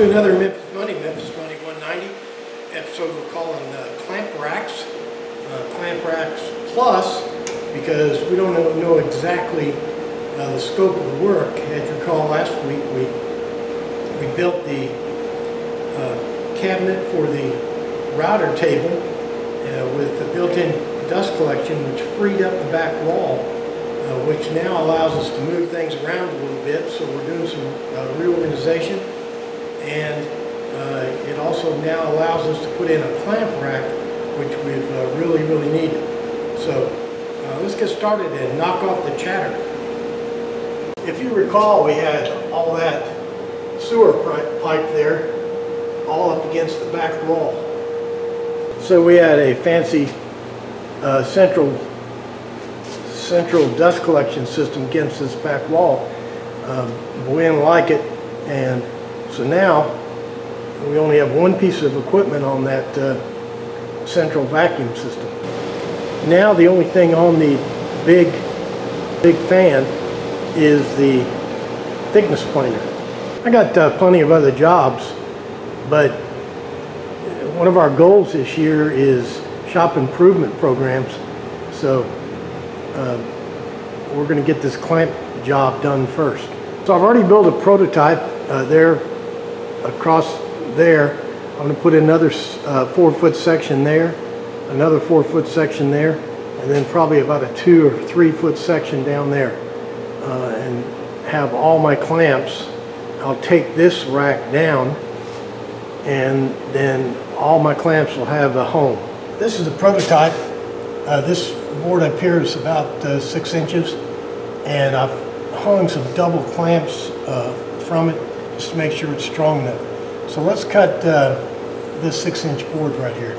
to another Memphis Money 190 episode we're calling Clamp Racks Plus, because we don't know exactly the scope of the work. As you recall, last week we built the cabinet for the router table with the built-in dust collection, which freed up the back wall, which now allows us to move things around a little bit. So we're doing some reorganization, and it also now allows us to put in a clamp rack, which we've really needed. So let's get started and knock off the chatter. If you recall, we had all that sewer pipe there all up against the back wall. So we had a fancy central dust collection system against this back wall. But we didn't like it, and so now we only have one piece of equipment on that central vacuum system. Now the only thing on the big fan is the thickness planer. I got plenty of other jobs, but one of our goals this year is shop improvement programs. So we're going to get this clamp job done first. So I've already built a prototype there across there. I'm going to put another 4-foot section there, another 4-foot section there, and then probably about a 2 or 3-foot section down there, and have all my clamps. I'll take this rack down, and then all my clamps will have a home. This is a prototype. This board up here is about 6 inches, and I've hung some double clamps from it just to make sure it's strong enough. So let's cut this 6-inch board right here.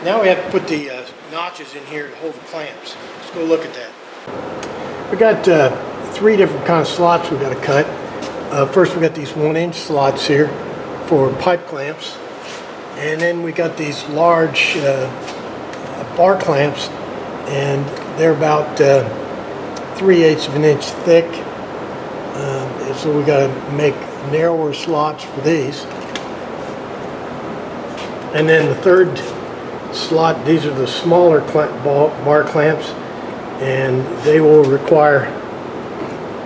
Now we have to put the notches in here to hold the clamps. Let's go look at that. We got 3 different kind of slots we got to cut. First we got these 1-inch slots here for pipe clamps, and then we got these large bar clamps, and they're about 3/8 of an inch thick. So we got to make narrower slots for these. And then the third slot, these are the smaller bar clamps, and they will require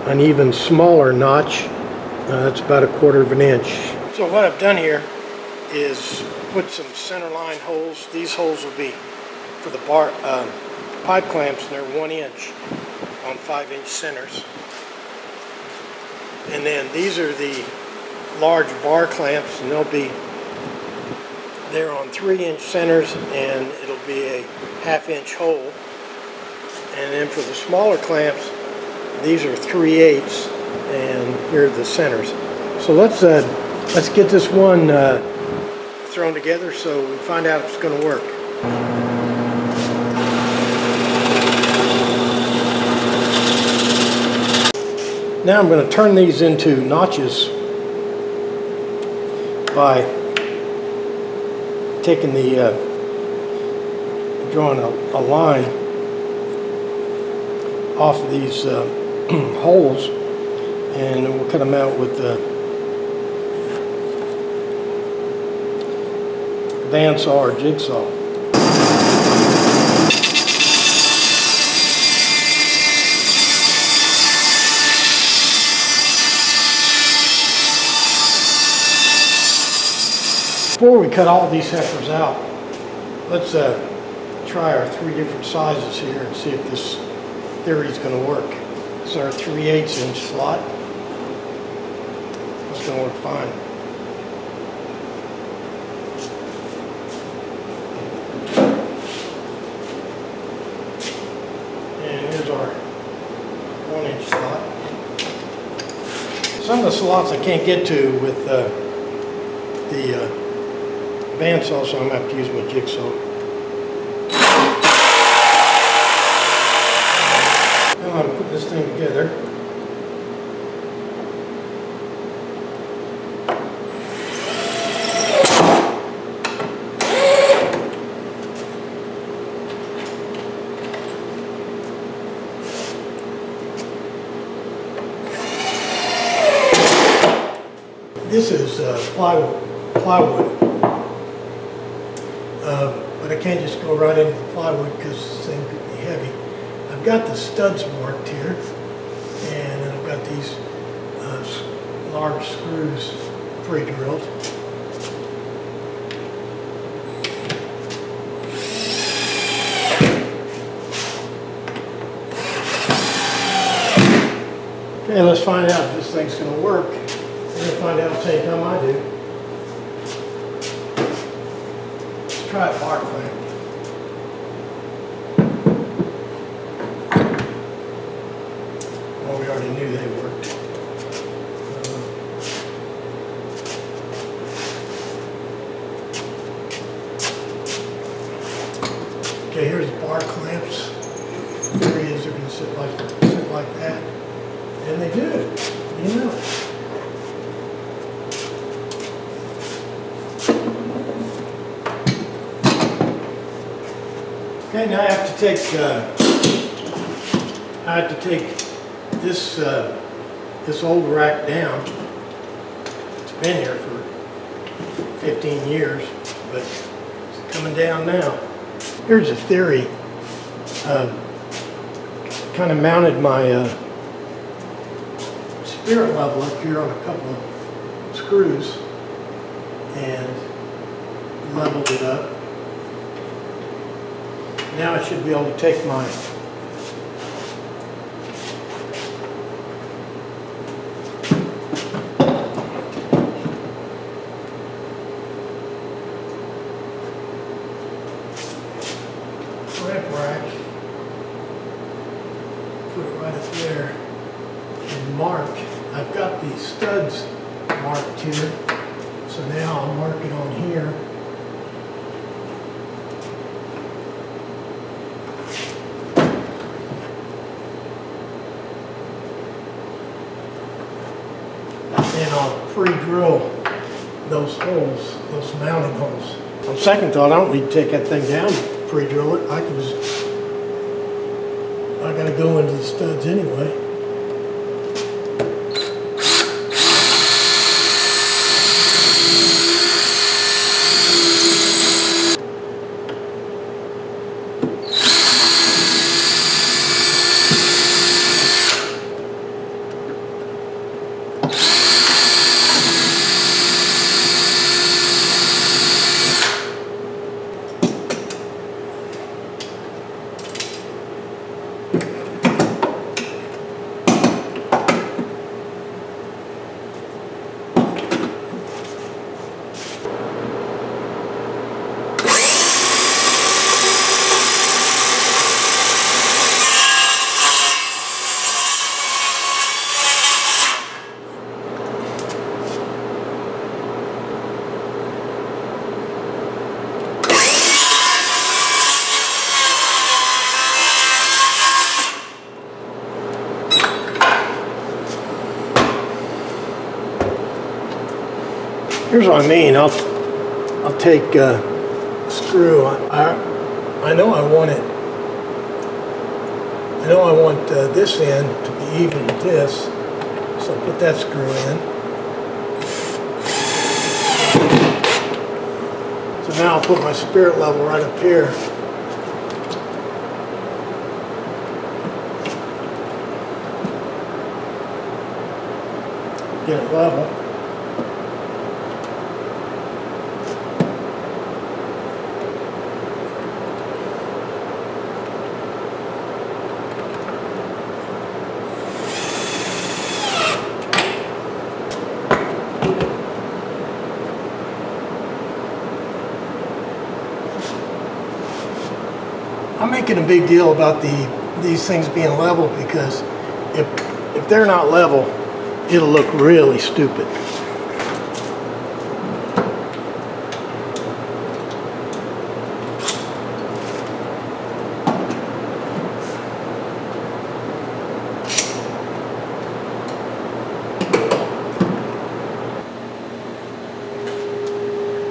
an even smaller notch. That's about 1/4 of an inch. So what I've done here is put some center line holes. These holes will be for the pipe clamps, and they're 1 inch on 5-inch centers. And then these are the large bar clamps, and they're on 3-inch centers, and it'll be a 1/2-inch hole. And then for the smaller clamps, these are 3/8, and here are the centers. So let's get this one thrown together so we find out if it's going to work. Now I'm going to turn these into notches by taking drawing a line off of these holes, and we'll cut them out with the bandsaw or jigsaw. Before we cut all these heifers out, let's try our 3 different sizes here and see if this theory is going to work. This is our 3/8 inch slot. It's going to work fine. And here's our 1-inch slot. Some of the slots I can't get to with the bandsaw, so I'm going to have to use my jigsaw. This is plywood. But I can't just go right into the plywood because this thing could be heavy. I've got the studs marked here, and then I've got these large screws pre-drilled. Okay, let's find out if this thing's going to work. We're going to find out at the same time I do. Let's try a bar clamp. Well, we already knew they worked. Okay, here's the bar clamps. There he is. They're going to sit like that. And they do, you know. Okay, now I have to take this old rack down. It's been here for 15 years, but it's coming down now. Here's a theory. Kind of mounted my spirit level up here on a couple of screws and leveled it up. Now I should be able to take my clamp rack, put it right up there, and mark. I've got these studs marked here, so now I'll mark it on here. And I'll pre-drill those holes, those mounting holes. On second thought, I don't need to take that thing down and pre-drill it. I gotta go into the studs anyway. Here's what I mean. I'll take a screw. I know I want it. I know I want this end to be even with this, so I'll put that screw in. So now I'll put my spirit level right up here. Get it level. I'm making a big deal about these things being level because if they're not level, it'll look really stupid.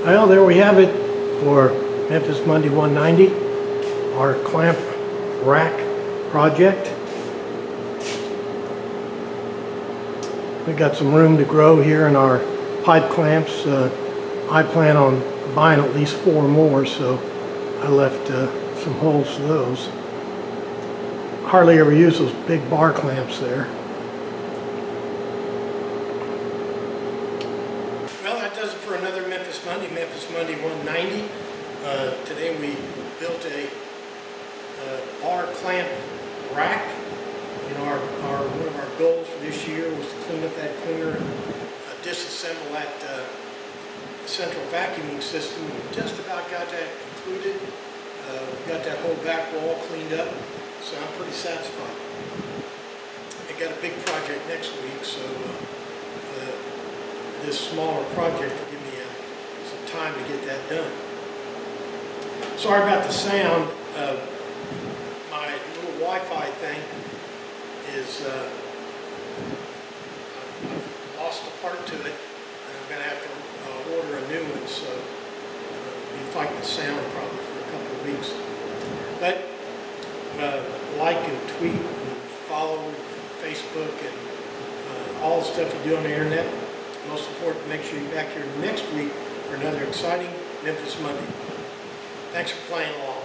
Well, there we have it for Memphis Monday 190. Our clamp rack project. We got some room to grow here in our pipe clamps. I plan on buying at least 4 more, so I left some holes for those. Hardly ever use those big bar clamps there. Well, that does it for another Memphis Monday 190. Today we built a bar clamp rack. You know, one of our goals for this year was to clean up that cleaner and disassemble that central vacuuming system. We just about got that concluded. We got that whole back wall cleaned up, so I'm pretty satisfied. I got a big project next week, so this smaller project will give me some time to get that done. Sorry about the sound. My little Wi-Fi thing is, I've lost a part to it, and I'm going to have to order a new one, so I'll be fighting the sound probably for a couple of weeks. But like and tweet and follow Facebook and all the stuff you do on the internet. Most important, make sure you're back here next week for another exciting Memphis Monday. Thanks for playing along.